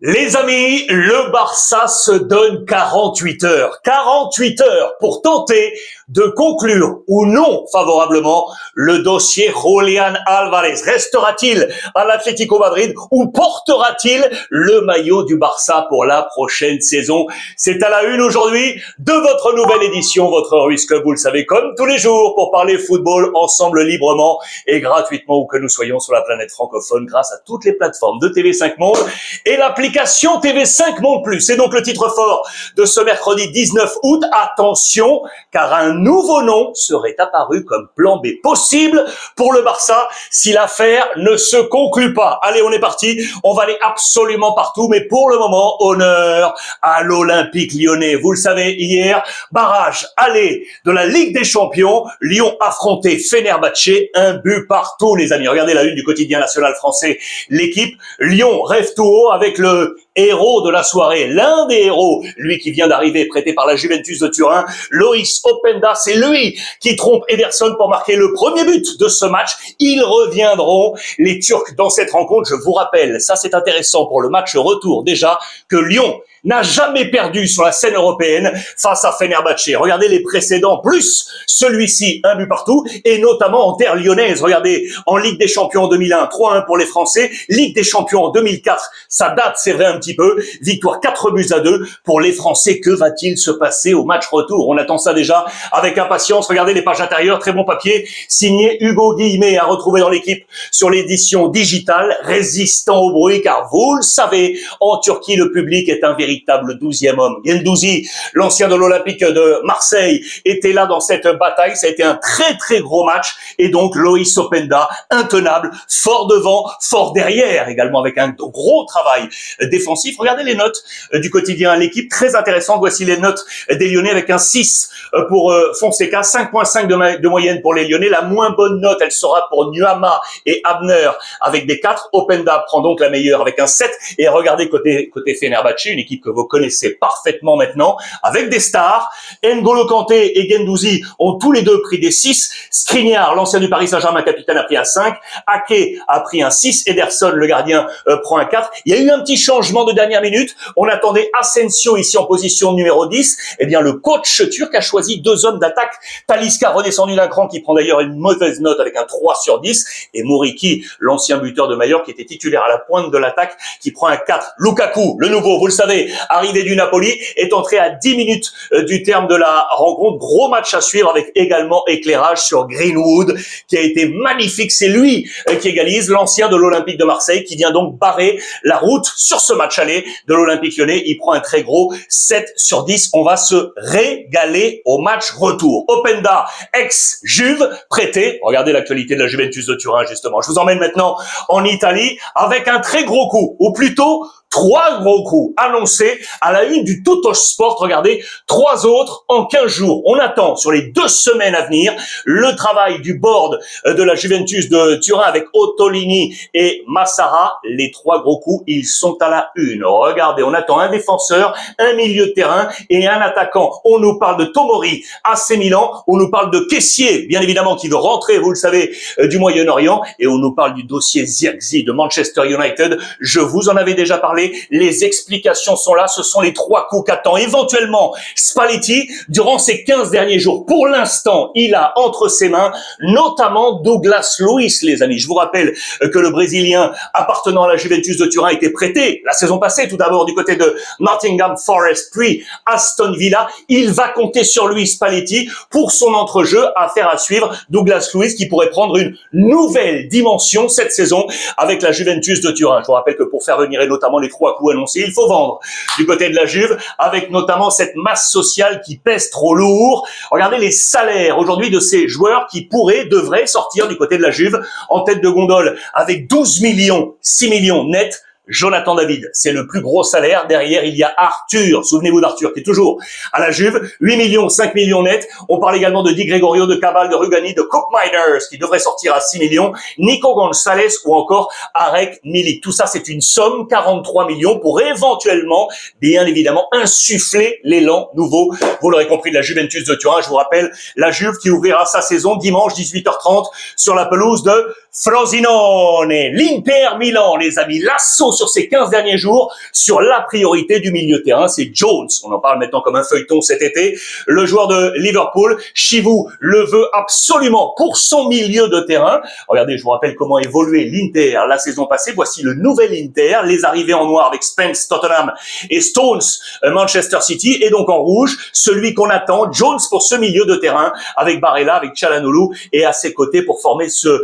Les amis, le Barça se donne 48 heures. 48 heures pour tenter de conclure ou non favorablement le dossier Julián Álvarez. Restera-t-il à l'Atlético Madrid ou portera-t-il le maillot du Barça pour la prochaine saison? C'est à la une aujourd'hui de votre nouvelle édition, votre Ruiz Club, vous le savez, comme tous les jours, pour parler football ensemble librement et gratuitement où que nous soyons sur la planète francophone grâce à toutes les plateformes de TV5 Monde et l'application TV5 Monde Plus. C'est donc le titre fort de ce mercredi 19 août. Attention, car un nouveau nom serait apparu comme plan B possible pour le Barça si l'affaire ne se conclut pas. Allez, on est parti. On va aller absolument partout, mais pour le moment, honneur à l'Olympique Lyonnais. Vous le savez, hier, barrage aller de la Ligue des Champions. Lyon affrontait Fenerbahçe, un but partout, les amis. Regardez la une du quotidien national français. L'équipe Lyon rêve tout haut avec le héros de la soirée, l'un des héros, lui qui vient d'arriver, prêté par la Juventus de Turin, Loïs Openda, c'est lui qui trompe Ederson pour marquer le premier but de ce match. Ils reviendront, les Turcs, dans cette rencontre. Je vous rappelle, ça c'est intéressant pour le match retour déjà, que Lyon n'a jamais perdu sur la scène européenne face à Fenerbahçe. Regardez les précédents, plus celui-ci, un but partout, et notamment en terre lyonnaise. Regardez, en Ligue des Champions en 2001, 3-1 pour les Français. Ligue des Champions en 2004, ça date, c'est vrai, un petit peu. Victoire 4-2 pour les Français. Que va-t-il se passer au match retour? On attend ça déjà avec impatience. Regardez les pages intérieures, très bon papier, signé Hugo Guillemet, à retrouver dans l'équipe sur l'édition digitale, résistant au bruit, car vous le savez, en Turquie, le public est un véritable 12e homme. Guendouzi, l'ancien de l'Olympique de Marseille, était là dans cette bataille. Ça a été un très très gros match. Et donc Loïs Openda, intenable, fort devant, fort derrière, également avec un gros travail défensif. Regardez les notes du quotidien L'équipe, très intéressant. Voici les notes des Lyonnais avec un 6 pour Fonseca, 5.5 de moyenne pour les Lyonnais. La moins bonne note, elle sera pour Nuama et Abner avec des 4. Openda prend donc la meilleure avec un 7. Et regardez côté Fenerbahçe, une équipe que vous connaissez parfaitement maintenant, avec des stars. N'Golo Kanté et Guendouzi ont tous les deux pris des 6. Skriniar, l'ancien du Paris Saint-Germain capitaine, a pris un 5. Ake a pris un 6. Ederson, le gardien, prend un 4. Il y a eu un petit changement de dernière minute. On attendait Asensio ici en position numéro 10. Eh bien, le coach turc a choisi 2 hommes d'attaque. Talisca, redescendu d'un cran, qui prend d'ailleurs une mauvaise note avec un 3/10. Et Muriqi, l'ancien buteur de Mallorca, qui était titulaire à la pointe de l'attaque, qui prend un 4. Lukaku, le nouveau, vous le savez, arrivé du Napoli, est entré à 10 minutes du terme de la rencontre. Gros match à suivre avec également éclairage sur Greenwood, qui a été magnifique. C'est lui qui égalise, l'ancien de l'Olympique de Marseille, qui vient donc barrer la route sur ce match aller de l'Olympique Lyonnais. Il prend un très gros 7/10. On va se régaler au match retour. Openda, ex-Juve, prêté. Regardez l'actualité de la Juventus de Turin, justement. Je vous emmène maintenant en Italie avec un très gros coup, ou plutôt 3 gros coups annoncés à la une du Tuttosport. Regardez, 3 autres en 15 jours. On attend sur les 2 semaines à venir le travail du board de la Juventus de Turin avec Ottolini et Massara. Les 3 gros coups, ils sont à la une. Regardez, on attend un défenseur, un milieu de terrain et un attaquant. On nous parle de Tomori, AC Milan. On nous parle de Kessié, bien évidemment, qui veut rentrer, vous le savez, du Moyen-Orient. Et on nous parle du dossier Zirkzee de Manchester United. Je vous en avais déjà parlé. Les explications sont là. Ce sont les 3 coups qu'attend éventuellement Spalletti durant ces 15 derniers jours. Pour l'instant, il a entre ses mains notamment Douglas Luiz, les amis. Je vous rappelle que le Brésilien appartenant à la Juventus de Turin a été prêté la saison passée, tout d'abord du côté de Nottingham Forest, puis Aston Villa. Il va compter sur lui, Spalletti, pour son entrejeu. Affaire à suivre. Douglas Luiz qui pourrait prendre une nouvelle dimension cette saison avec la Juventus de Turin. Je vous rappelle que pour faire venir notamment les 3 coups annoncés, il faut vendre du côté de la Juve, avec notamment cette masse sociale qui pèse trop lourd. Regardez les salaires aujourd'hui de ces joueurs qui devraient sortir du côté de la Juve en tête de gondole avec 12 millions, 6 millions net. Jonathan David, c'est le plus gros salaire. Derrière, il y a Arthur. Souvenez-vous d'Arthur, qui est toujours à la Juve. 8 millions, 5 millions net. On parle également de Di Gregorio, de Cabal, de Rugani, de Koop Miners, qui devrait sortir à 6 millions. Nico Gonzalez ou encore Arek Milik. Tout ça, c'est une somme, 43 millions, pour éventuellement, bien évidemment, insuffler l'élan nouveau. Vous l'aurez compris, de la Juventus de Turin. Je vous rappelle, la Juve qui ouvrira sa saison dimanche 18h30 sur la pelouse de Frosinone. L'Inter Milan, les amis, l'assaut sur ces 15 derniers jours sur la priorité du milieu de terrain, c'est Jones. On en parle maintenant comme un feuilleton cet été. Le joueur de Liverpool, Chivou le veut absolument pour son milieu de terrain. Regardez, je vous rappelle comment évoluait l'Inter la saison passée. Voici le nouvel Inter, les arrivées en noir avec Spence, Tottenham et Stones, Manchester City, et donc en rouge, celui qu'on attend, Jones pour ce milieu de terrain, avec Barella, avec Çalhanoğlu, et à ses côtés pour former ce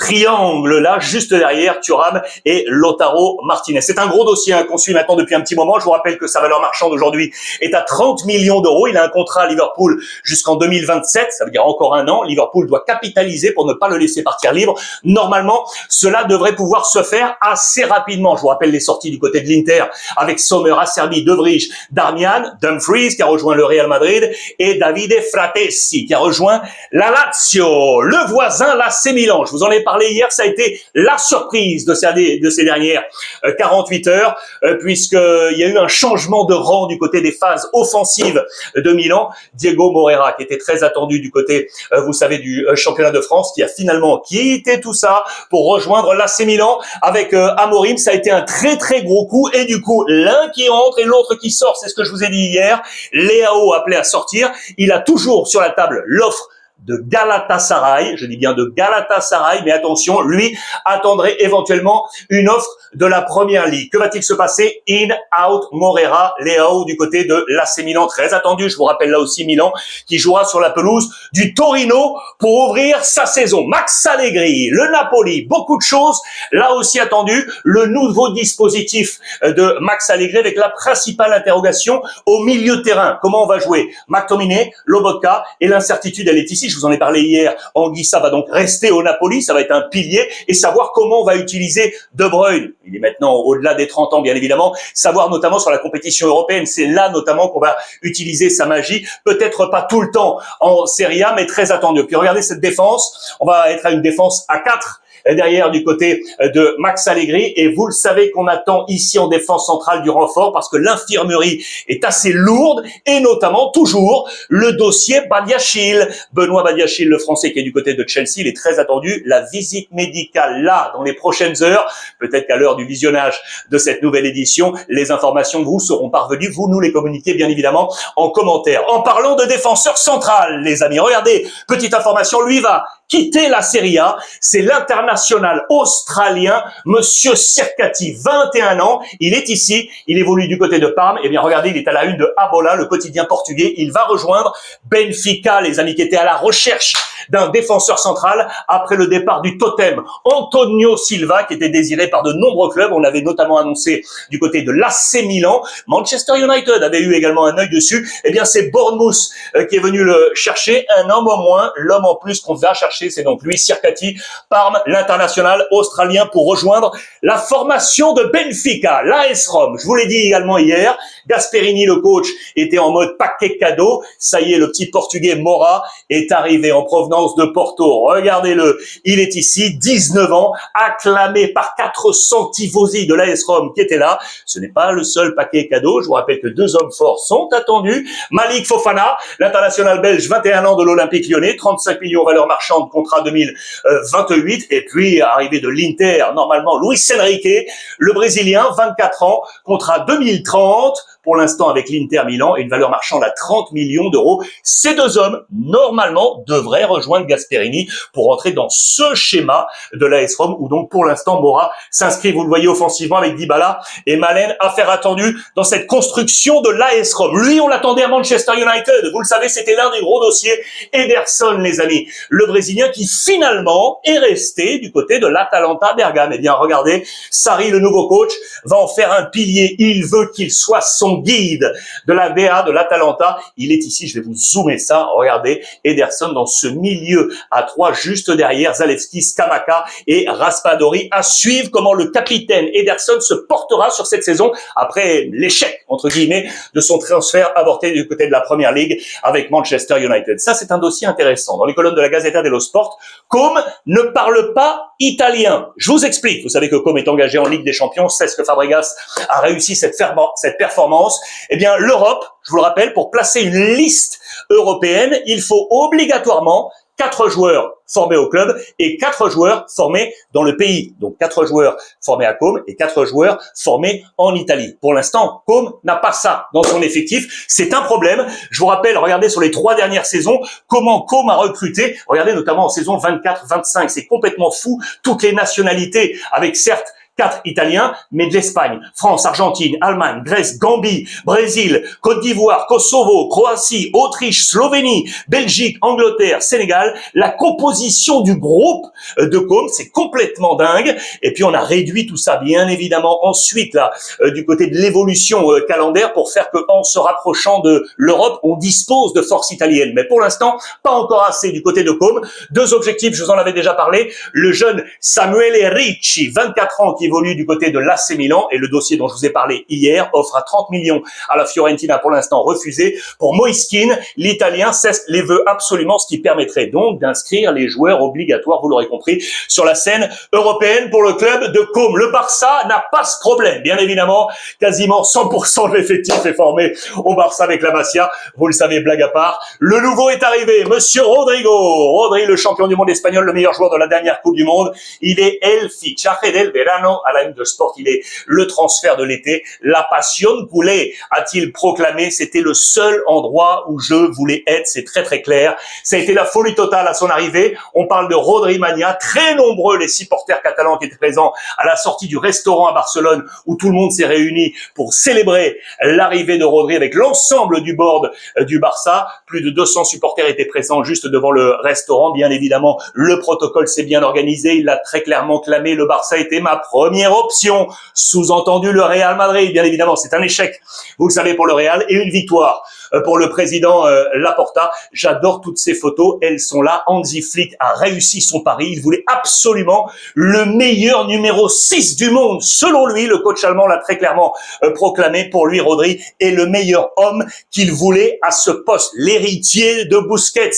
triangle-là, juste derrière Thuram et Lautaro Martinez. C'est un gros dossier qu'on suit maintenant depuis un petit moment. Je vous rappelle que sa valeur marchande aujourd'hui est à 30 millions d'euros. Il a un contrat à Liverpool jusqu'en 2027, ça veut dire encore un an. Liverpool doit capitaliser pour ne pas le laisser partir libre. Normalement, cela devrait pouvoir se faire assez rapidement. Je vous rappelle les sorties du côté de l'Inter avec Sommer, Acerbi, De Vrij, Darmian, Dumfries qui a rejoint le Real Madrid et Davide Fratesi qui a rejoint la Lazio. Le voisin l'AC Milan, je vous en ai parlé hier, ça a été la surprise de ces dernières 48 heures puisqu'il y a eu un changement de rang du côté des phases offensives de Milan. Diego Moreira qui était très attendu du côté, vous savez, du championnat de France, qui a finalement quitté tout ça pour rejoindre l'AC Milan avec Amorim. Ça a été un très très gros coup et du coup l'un qui entre et l'autre qui sort, c'est ce que je vous ai dit hier. Leao appelé à sortir, il a toujours sur la table l'offre de Galatasaray, je dis bien de Galatasaray, mais attention, lui attendrait éventuellement une offre de la Première Ligue. Que va-t-il se passer? In, out, Moreira, Leao du côté de l'AC Milan, très attendu. Je vous rappelle là aussi Milan qui jouera sur la pelouse du Torino pour ouvrir sa saison. Max Allegri, le Napoli, beaucoup de choses là aussi attendu. Le nouveau dispositif de Max Allegri avec la principale interrogation au milieu de terrain. Comment on va jouer? McTominay, Lobotka, et l'incertitude elle est ici. Je vous en ai parlé hier. Anguissa va donc rester au Napoli, ça va être un pilier, et savoir comment on va utiliser De Bruyne. Il est maintenant au-delà des 30 ans, bien évidemment. Savoir notamment sur la compétition européenne, c'est là notamment qu'on va utiliser sa magie. Peut-être pas tout le temps en Serie A, mais très attendu. Puis regardez cette défense. On va être à une défense à 4. Derrière du côté de Max Allegri, et vous le savez qu'on attend ici en défense centrale du renfort parce que l'infirmerie est assez lourde, et notamment toujours le dossier Badiachil. Benoît Badiachil, le français qui est du côté de Chelsea, il est très attendu. La visite médicale là dans les prochaines heures, peut-être qu'à l'heure du visionnage de cette nouvelle édition, les informations vous seront parvenues, vous nous les communiquez bien évidemment en commentaire. En parlant de défenseur central, les amis, regardez, petite information, lui va quitter la Serie A, c'est l'international australien, Monsieur Sirkati, 21 ans, il est ici, il évolue du côté de Parme, et bien regardez, il est à la une de Abola, le quotidien portugais, il va rejoindre Benfica, les amis, qui étaient à la recherche d'un défenseur central après le départ du totem Antonio Silva, qui était désiré par de nombreux clubs. On l'avait notamment annoncé du côté de l'AC Milan. Manchester United avait eu également un œil dessus. Eh bien, c'est Bournemouth qui est venu le chercher. Un homme en moins, l'homme en plus qu'on va chercher, c'est donc lui, Sirkati, Parme, l'international australien, pour rejoindre la formation de Benfica, l'AS Rome. Je vous l'ai dit également hier, Gasperini, le coach, était en mode paquet cadeau. Ça y est, le petit portugais Mora est arrivé en provenance de Porto. Regardez-le, il est ici, 19 ans, acclamé par 400 tifosi de l'AS Rome qui étaient là. Ce n'est pas le seul paquet cadeau. Je vous rappelle que 2 hommes forts sont attendus. Malik Fofana, l'international belge, 21 ans de l'Olympique Lyonnais, 35 millions valeur marchande, contrat 2028. Et puis, arrivé de l'Inter, normalement, Luis Enrique, le Brésilien, 24 ans, contrat 2030. Pour l'instant avec l'Inter Milan, et une valeur marchande à 30 millions d'euros. Ces 2 hommes, normalement, devraient rejoindre Gasperini pour entrer dans ce schéma de l'AS Rome, où donc pour l'instant Mora s'inscrit, vous le voyez, offensivement avec Dybala et Malen, affaire attendue dans cette construction de l'AS Rome. Lui, on l'attendait à Manchester United, vous le savez, c'était l'un des gros dossiers. Ederson, les amis, le Brésilien qui finalement est resté du côté de l'Atalanta Bergame. Eh bien, regardez, Sarri, le nouveau coach, va en faire un pilier. Il veut qu'il soit son guide de la DA de l'Atalanta. Il est ici, je vais vous zoomer ça. Regardez, Ederson dans ce milieu à 3, juste derrière Zalewski, Scamacca et Raspadori. À suivre comment le capitaine Ederson se portera sur cette saison après l'échec, entre guillemets, de son transfert avorté du côté de la Première Ligue avec Manchester United. Ça, c'est un dossier intéressant. Dans les colonnes de la Gazzetta dello Sport, Com ne parle pas italien. Je vous explique. Vous savez que Com est engagé en Ligue des Champions. Cesc Fabregas a réussi cette performance. Eh bien, l'Europe, je vous le rappelle, pour placer une liste européenne, il faut obligatoirement 4 joueurs formés au club et 4 joueurs formés dans le pays. Donc 4 joueurs formés à Côme et 4 joueurs formés en Italie. Pour l'instant, Côme n'a pas ça dans son effectif. C'est un problème. Je vous rappelle, regardez sur les 3 dernières saisons, comment Côme a recruté. Regardez notamment en saison 24-25. C'est complètement fou. Toutes les nationalités avec certes 4 Italiens, mais de l'Espagne, France, Argentine, Allemagne, Grèce, Gambie, Brésil, Côte d'Ivoire, Kosovo, Croatie, Autriche, Slovénie, Belgique, Angleterre, Sénégal. La composition du groupe de Côme, c'est complètement dingue. Et puis on a réduit tout ça, bien évidemment, ensuite là, du côté de l'évolution calendaire pour faire qu'en se rapprochant de l'Europe, on dispose de forces italiennes. Mais pour l'instant, pas encore assez du côté de Côme. 2 objectifs, je vous en avais déjà parlé. Le jeune Samuele Ricci, 24 ans, qui évolue du côté de l'AC Milan, et le dossier dont je vous ai parlé hier offre à 30 millions à la Fiorentina, pour l'instant refusé. Pour Moiskin, l'Italien cesse les veut absolument, ce qui permettrait donc d'inscrire les joueurs obligatoires, vous l'aurez compris, sur la scène européenne pour le club de Côme. Le Barça n'a pas ce problème, bien évidemment, quasiment 100% de l'effectif est formé au Barça avec la Masia, vous le savez, blague à part. Le nouveau est arrivé, Monsieur Rodrigo. Rodri, le champion du monde espagnol, le meilleur joueur de la dernière Coupe du Monde. Il est el fichaje del verano à la une de Sport. Il est le transfert de l'été. La passion culé, a-t-il proclamé. C'était le seul endroit où je voulais être. C'est très très clair. Ça a été la folie totale à son arrivée. On parle de Rodri Mania. Très nombreux les supporters catalans qui étaient présents à la sortie du restaurant à Barcelone où tout le monde s'est réuni pour célébrer l'arrivée de Rodri avec l'ensemble du board du Barça. Plus de 200 supporters étaient présents juste devant le restaurant. Bien évidemment, le protocole s'est bien organisé. Il l'a très clairement clamé. Le Barça était ma première option. Sous-entendu le Real Madrid. Bien évidemment, c'est un échec. Vous le savez pour le Real et une victoire pour le président Laporta. J'adore toutes ces photos. Elles sont là. Hansi Flick a réussi son pari. Il voulait absolument le meilleur numéro 6 du monde. Selon lui, le coach allemand l'a très clairement proclamé. Pour lui, Rodri est le meilleur homme qu'il voulait à ce poste. L'héritier de Busquets.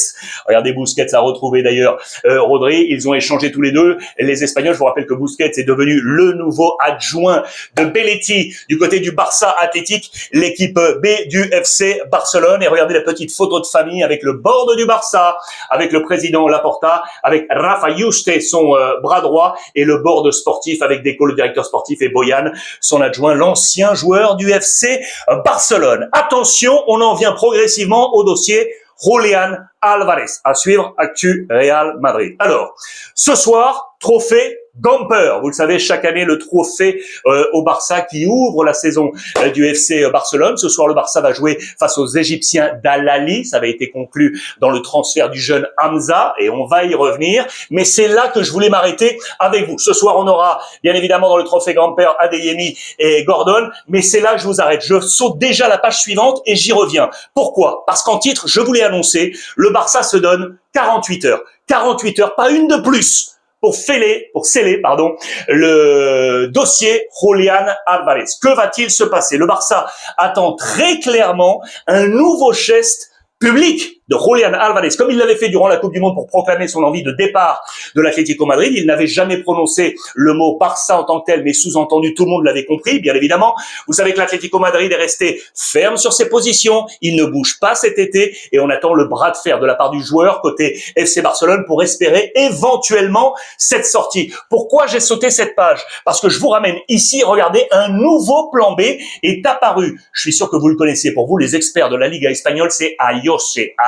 Regardez, Busquets a retrouvé d'ailleurs Rodri. Ils ont échangé tous les deux. Les Espagnols, je vous rappelle que Busquets est devenu le nouveau adjoint de Belletti du côté du Barça Athletic, l'équipe B du FC Barcelone. Et regardez la petite photo de famille avec le board du Barça, avec le président Laporta, avec Rafa Juste, son bras droit, et le board sportif avec Deco, le directeur sportif, et Boyan, son adjoint, l'ancien joueur du FC Barcelone. Attention, on en vient progressivement au dossier Julián Álvarez. À suivre, actu Real Madrid. Alors, ce soir, trophée Gamper. Vous le savez, chaque année, le trophée au Barça qui ouvre la saison du FC Barcelone. Ce soir, le Barça va jouer face aux Égyptiens d'Al Ahly. Ça avait été conclu dans le transfert du jeune Hamza et on va y revenir. Mais c'est là que je voulais m'arrêter avec vous. Ce soir, on aura bien évidemment dans le trophée Gamper Adeyemi et Gordon. Mais c'est là que je vous arrête. Je saute déjà la page suivante et j'y reviens. Pourquoi? Parce qu'en titre, je voulais annoncer, le Barça se donne 48 heures. 48 heures, pas une de plus, pour sceller, le dossier Julián Álvarez. Que va-t-il se passer? Le Barça attend très clairement un nouveau geste public de Julián Álvarez, comme il l'avait fait durant la Coupe du Monde pour proclamer son envie de départ de l'Atlético Madrid. Il n'avait jamais prononcé le mot Barça en tant que tel, mais sous-entendu, tout le monde l'avait compris, bien évidemment. Vous savez que l'Atlético Madrid est resté ferme sur ses positions, il ne bouge pas cet été, et on attend le bras de fer de la part du joueur côté FC Barcelone pour espérer éventuellement cette sortie. Pourquoi j'ai sauté cette page? Parce que je vous ramène ici, regardez, un nouveau plan B est apparu. Je suis sûr que vous le connaissez, pour vous, les experts de la Liga espagnole, c'est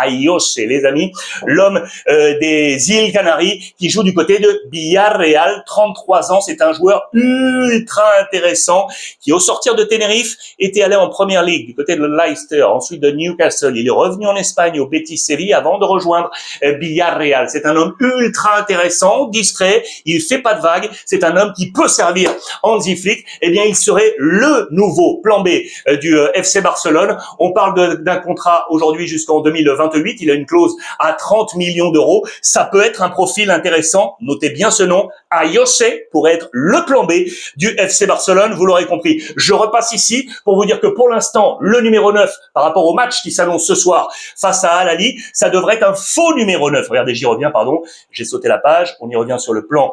Ayose, les amis, l'homme des îles Canaries qui joue du côté de Villarreal, 33 ans, c'est un joueur ultra intéressant qui au sortir de Tenerife était allé en Première Ligue du côté de Leicester, ensuite de Newcastle, il est revenu en Espagne au Betis Séville avant de rejoindre Villarreal. C'est un homme ultra intéressant, discret, il fait pas de vagues, c'est un homme qui peut servir Hansi Flick. Eh bien, il serait le nouveau plan B du FC Barcelone. On parle d'un contrat aujourd'hui jusqu'en 2028, il a une clause à 30 millions d'euros. Ça peut être un profil intéressant. Notez bien ce nom. Ayose pourrait être le plan B du FC Barcelone. Vous l'aurez compris. Je repasse ici pour vous dire que pour l'instant, le numéro 9, par rapport au match qui s'annonce ce soir face à Al Ahly, ça devrait être un faux numéro 9. Regardez, j'y reviens, pardon. J'ai sauté la page. On y revient sur le plan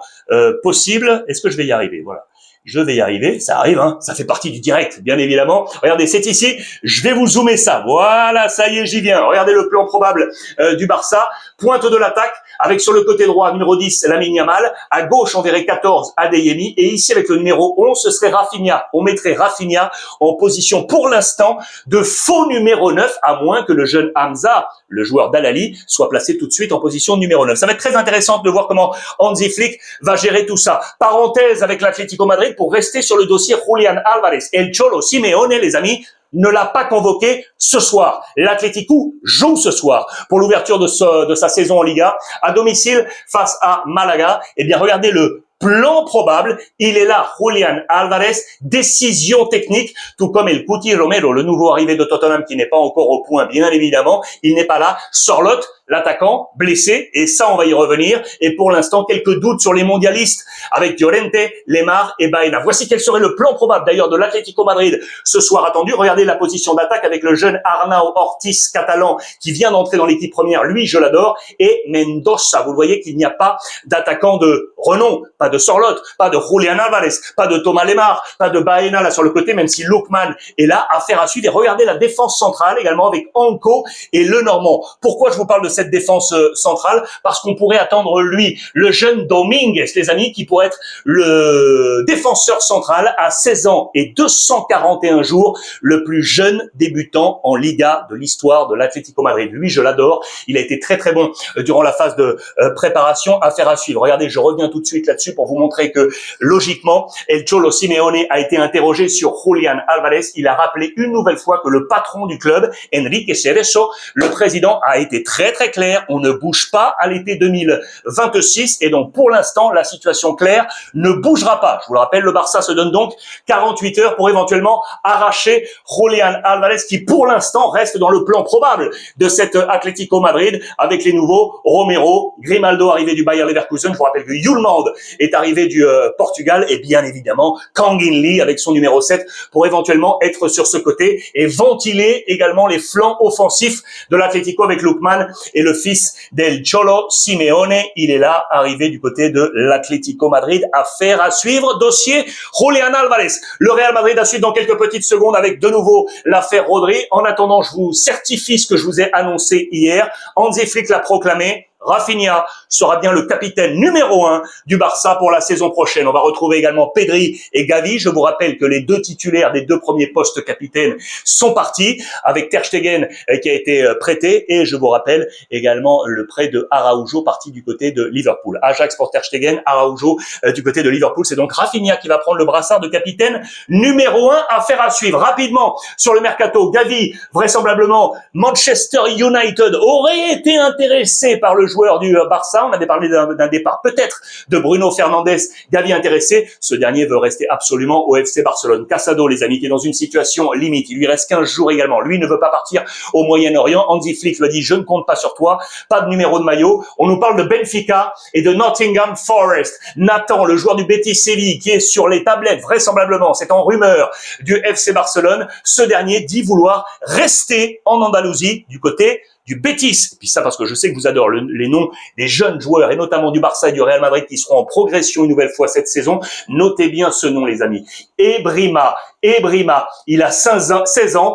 possible. Est-ce que je vais y arriver? Voilà. Je vais y arriver, ça arrive, hein, ça fait partie du direct, bien évidemment. Regardez, c'est ici, je vais vous zoomer ça. Voilà, ça y est, j'y viens. Regardez le plan probable du Barça. Pointe de l'attaque avec sur le côté droit, numéro 10, Lamine Yamal. À gauche, on verrait 14, Adeyemi. Et ici, avec le numéro 11, ce serait Rafinha. On mettrait Rafinha en position, pour l'instant, de faux numéro 9, à moins que le jeune Hamza, le joueur d'Al-Ahly, soit placé tout de suite en position numéro 9. Ça va être très intéressant de voir comment Hansi Flick va gérer tout ça. Parenthèse avec l'Atlético Madrid pour rester sur le dossier Julián Álvarez. El Cholo Simeone, les amis, ne l'a pas convoqué ce soir. L'Atlético joue ce soir pour l'ouverture de sa saison en Liga à domicile face à Malaga. Eh bien, regardez le plan probable, il est là, Julián Álvarez, décision technique, tout comme El Cuti Romero, le nouveau arrivé de Tottenham qui n'est pas encore au point, bien évidemment, il n'est pas là. Sorloth, l'attaquant, blessé, et ça on va y revenir, et pour l'instant quelques doutes sur les mondialistes avec Llorente, Lemar et Baena. Voici quel serait le plan probable d'ailleurs de l'Atlético Madrid ce soir attendu. Regardez la position d'attaque avec le jeune Arnau Ortiz catalan qui vient d'entrer dans l'équipe première, lui je l'adore, et Mendoza. Vous voyez qu'il n'y a pas d'attaquant de renom, pas de Sorloth, pas de Julián Álvarez, pas de Thomas Lemar, pas de Baena là sur le côté, même si Lookman est là, affaire à suivre. Et regardez la défense centrale également avec Anko et Lenormand. Pourquoi je vous parle de cette défense centrale? Parce qu'on pourrait attendre lui, le jeune Dominguez, les amis, qui pourrait être le défenseur central à 16 ans et 241 jours, le plus jeune débutant en Liga de l'histoire de l'Atlético Madrid. Lui, je l'adore. Il a été très très bon durant la phase de préparation, affaire à suivre. Regardez, je reviens tout de suite là-dessus pour vous montrer que, logiquement, El Cholo Simeone a été interrogé sur Julián Álvarez. Il a rappelé une nouvelle fois que le patron du club, Enrique Cerezo, le président, a été très très clair. On ne bouge pas à l'été 2026 et donc, pour l'instant, la situation claire ne bougera pas. Je vous le rappelle, le Barça se donne donc 48 heures pour éventuellement arracher Julián Álvarez qui, pour l'instant, reste dans le plan probable de cet Atlético Madrid avec les nouveaux Romero, Grimaldo arrivé du Bayer Leverkusen. Je vous rappelle que Yulmand est arrivé du Portugal et bien évidemment Kang In Lee avec son numéro 7 pour éventuellement être sur ce côté et ventiler également les flancs offensifs de l'Atlético avec Lookman et le fils del Cholo Simeone. Il est là, arrivé du côté de l'Atlético Madrid. Affaire à suivre, dossier Julián Álvarez. Le Real Madrid a suite dans quelques petites secondes avec de nouveau l'affaire Rodri. En attendant, je vous certifie ce que je vous ai annoncé hier. Hansi Flick l'a proclamé. Rafinha sera bien le capitaine numéro 1 du Barça pour la saison prochaine. On va retrouver également Pedri et Gavi. Je vous rappelle que les deux titulaires des deux premiers postes capitaines sont partis avec Ter Stegen qui a été prêté et je vous rappelle également le prêt de Araujo parti du côté de Liverpool. Ajax pour Ter Stegen, Araujo du côté de Liverpool. C'est donc Rafinha qui va prendre le brassard de capitaine numéro 1. Affaire à suivre rapidement sur le mercato. Gavi, vraisemblablement Manchester United aurait été intéressé par le joueur du Barça. On avait parlé d'un départ peut-être de Bruno Fernandes. Gavi intéressé. Ce dernier veut rester absolument au FC Barcelone. Casado, les amis, qui est dans une situation limite. Il lui reste 15 jours également. Lui ne veut pas partir au Moyen-Orient. Hansi Flick lui a dit, je ne compte pas sur toi. Pas de numéro de maillot. On nous parle de Benfica et de Nottingham Forest. Nathan, le joueur du Betis Séville, qui est sur les tablettes, vraisemblablement, c'est en rumeur, du FC Barcelone. Ce dernier dit vouloir rester en Andalousie, du côté du Betis. Et puis ça, parce que je sais que vous adorez les noms des jeunes joueurs, et notamment du Barça et du Real Madrid, qui seront en progression une nouvelle fois cette saison. Notez bien ce nom, les amis. Ebrima, il a 16 ans,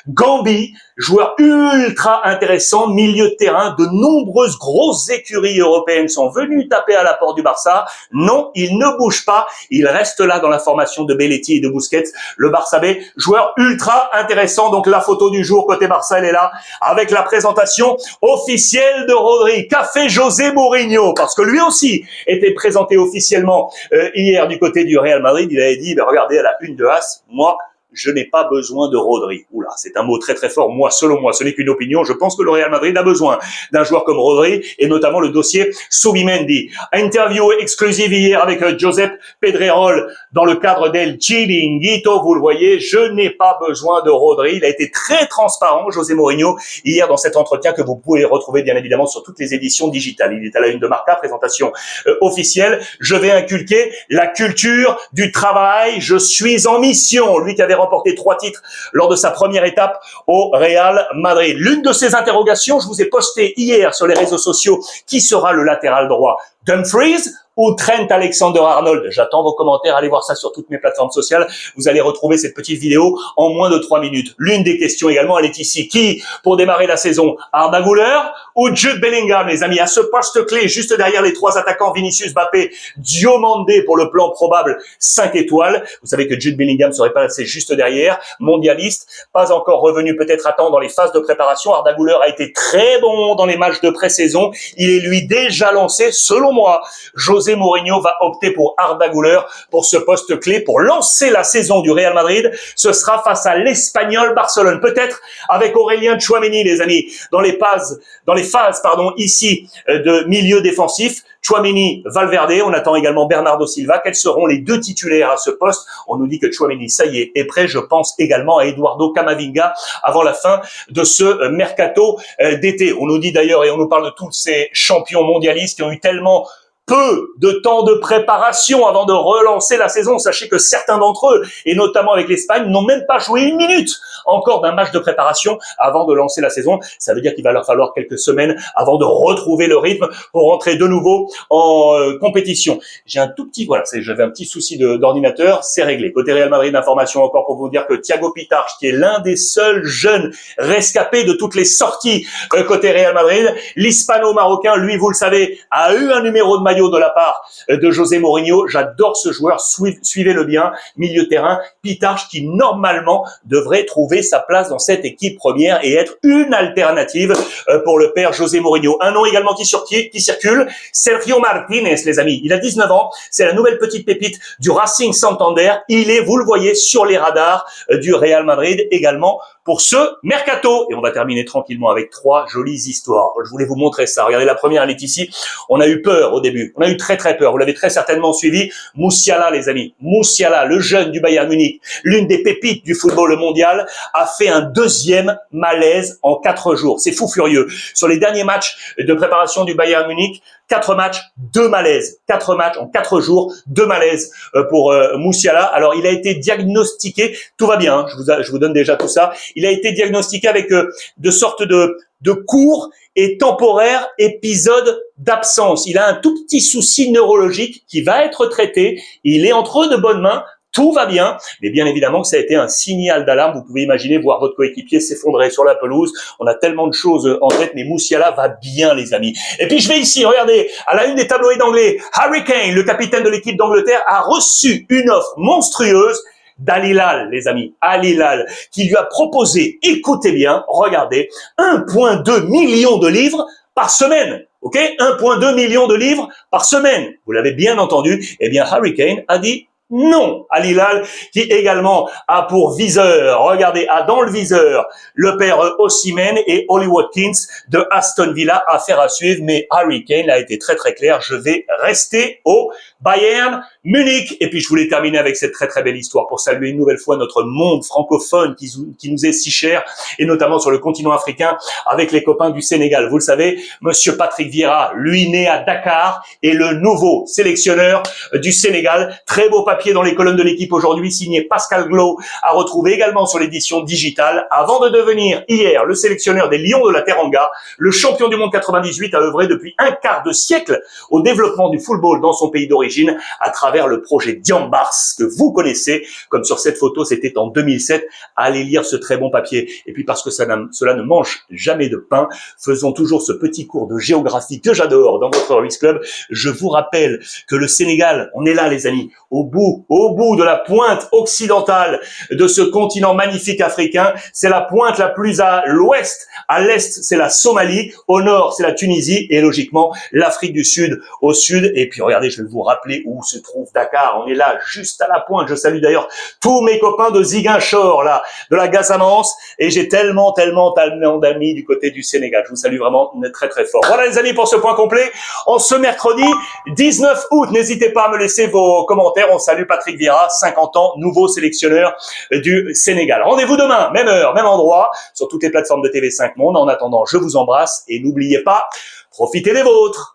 Gambi, joueur ultra intéressant, milieu de terrain. De nombreuses grosses écuries européennes sont venues taper à la porte du Barça. Non, il ne bouge pas. Il reste là dans la formation de Belletti et de Busquets. Le Barça B, joueur ultra intéressant. Donc la photo du jour côté Barça, elle est là, avec la présentation officielle de Rodri. Qu'a fait José Mourinho? Parce que lui aussi était présenté officiellement hier du côté du Real Madrid. Il avait dit, regardez, à la une de As, moi, je n'ai pas besoin de Rodri. Oula, c'est un mot très très fort. Moi, selon moi, ce n'est qu'une opinion. Je pense que le Real Madrid a besoin d'un joueur comme Rodri et notamment le dossier Subimendi. Interview exclusive hier avec Josep Pedrerol dans le cadre d'El Chiringuito. Vous le voyez, je n'ai pas besoin de Rodri. Il a été très transparent, José Mourinho, hier dans cet entretien que vous pouvez retrouver bien évidemment sur toutes les éditions digitales. Il est à la une de Marca, présentation officielle. Je vais inculquer la culture du travail. Je suis en mission. Lui qui avait remporté 3 titres lors de sa première étape au Real Madrid. L'une de ces interrogations, je vous ai posté hier sur les réseaux sociaux, qui sera le latéral droit? Dumfries ou Trent Alexander-Arnold? J'attends vos commentaires, allez voir ça sur toutes mes plateformes sociales. Vous allez retrouver cette petite vidéo en moins de 3 minutes. L'une des questions également, elle est ici. Qui, pour démarrer la saison, Arda Güler ou Jude Bellingham, les amis? À ce poste clé, juste derrière les 3 attaquants, Vinicius, Mbappé, Diomandé pour le plan probable 5 étoiles. Vous savez que Jude Bellingham serait passé juste derrière, mondialiste, pas encore revenu peut-être à temps dans les phases de préparation. Arda Güler a été très bon dans les matchs de pré-saison. Il est lui déjà lancé. Selon moi, José Mourinho va opter pour Arda Güler pour ce poste clé pour lancer la saison du Real Madrid. Ce sera face à l'Espagnol Barcelone, peut-être avec Aurélien Tchouaméni, les amis, dans les phases, ici de milieu défensif. Tchouaméni, Valverde, on attend également Bernardo Silva. Quels seront les 2 titulaires à ce poste? On nous dit que Tchouaméni, ça y est prêt. Je pense également à Eduardo Camavinga avant la fin de ce mercato d'été. On nous dit d'ailleurs, et on nous parle de tous ces champions mondialistes qui ont eu tellement peu de temps de préparation avant de relancer la saison. Sachez que certains d'entre eux, et notamment avec l'Espagne, n'ont même pas joué 1 minute encore d'un match de préparation avant de lancer la saison. Ça veut dire qu'il va leur falloir quelques semaines avant de retrouver le rythme pour rentrer de nouveau en compétition. J'ai un tout petit, j'avais un petit souci d'ordinateur, c'est réglé. Côté Real Madrid, information encore pour vous dire que Thiago Pitach, qui est l'un des seuls jeunes rescapés de toutes les sorties côté Real Madrid, l'hispano-marocain, lui, vous le savez, a eu un numéro de maillot de la part de José Mourinho. J'adore ce joueur, suivez-le bien, milieu terrain, Pitach, qui normalement devrait trouver sa place dans cette équipe première et être une alternative pour le père José Mourinho. Un nom également qui circule, Sergio Martínez, les amis. Il a 19 ans, c'est la nouvelle petite pépite du Racing Santander. Il est, vous le voyez, sur les radars du Real Madrid également pour ce mercato. Et on va terminer tranquillement avec 3 jolies histoires. Je voulais vous montrer ça. Regardez, la première, elle est ici. On a eu peur au début. On a eu très peur. Vous l'avez très certainement suivi. Musiala, les amis. Musiala, le jeune du Bayern Munich, l'une des pépites du football mondial, a fait un 2e malaise en 4 jours. C'est fou furieux. Sur les derniers matchs de préparation du Bayern Munich, 4 matchs, 2 malaises. 4 matchs en 4 jours, 2 malaises pour Musiala. Alors, il a été diagnostiqué, tout va bien, je vous donne déjà tout ça. Il a été diagnostiqué avec de sortes de courts et temporaires épisodes d'absence. Il a un tout petit souci neurologique qui va être traité. Il est entre de bonnes mains. Tout va bien, mais bien évidemment que ça a été un signal d'alarme. Vous pouvez imaginer voir votre coéquipier s'effondrer sur la pelouse. On a tellement de choses en tête, mais Musiala va bien, les amis. Et puis je vais ici, regardez, à la une des tabloïds anglais, Harry Kane, le capitaine de l'équipe d'Angleterre, a reçu une offre monstrueuse d'Al Hilal, les amis, Al Hilal, qui lui a proposé, écoutez bien, regardez, 1,2 million de livres par semaine. Ok, 1,2 million de livres par semaine. Vous l'avez bien entendu. Eh bien, Harry Kane a dit non, Al Hilal, qui également a pour viseur, regardez, a dans le viseur le père Osimhen et Ollie Watkins de Aston Villa. Affaire à suivre, mais Harry Kane a été très clair, je vais rester au Bayern Munich. Et puis je voulais terminer avec cette très belle histoire pour saluer une nouvelle fois notre monde francophone qui nous est si cher, et notamment sur le continent africain avec les copains du Sénégal. Vous le savez, monsieur Patrick Vieira, lui né à Dakar, est le nouveau sélectionneur du Sénégal. Très beau papier dans les colonnes de l'équipe aujourd'hui, signé Pascal Glo, à retrouver également sur l'édition digitale. Avant de devenir hier le sélectionneur des Lions de la Teranga, le champion du monde 98 a œuvré depuis un quart de siècle au développement du football dans son pays d'origine à travers le projet Diambars que vous connaissez, comme sur cette photo, c'était en 2007. Allez lire ce très bon papier. Et puis parce que cela ne mange jamais de pain, faisons toujours ce petit cours de géographie que j'adore dans votre Ruiz Club. Je vous rappelle que le Sénégal, on est là les amis, au bout de la pointe occidentale de ce continent magnifique africain. C'est la pointe la plus à l'ouest. À l'est, c'est la Somalie. Au nord, c'est la Tunisie. Et logiquement, l'Afrique du Sud au sud. Et puis regardez, je vais vous rappeler où se trouve Dakar. On est là, juste à la pointe. Je salue d'ailleurs tous mes copains de Ziguinchor, là, de la Casamance. Et j'ai tellement d'amis du côté du Sénégal. Je vous salue vraiment très fort. Voilà les amis pour ce point complet. En ce mercredi 19 août, n'hésitez pas à me laisser vos commentaires. On salue Patrick Vieira, 50 ans, nouveau sélectionneur du Sénégal. Rendez-vous demain, même heure, même endroit, sur toutes les plateformes de TV5 Monde. En attendant, je vous embrasse et n'oubliez pas, profitez des vôtres.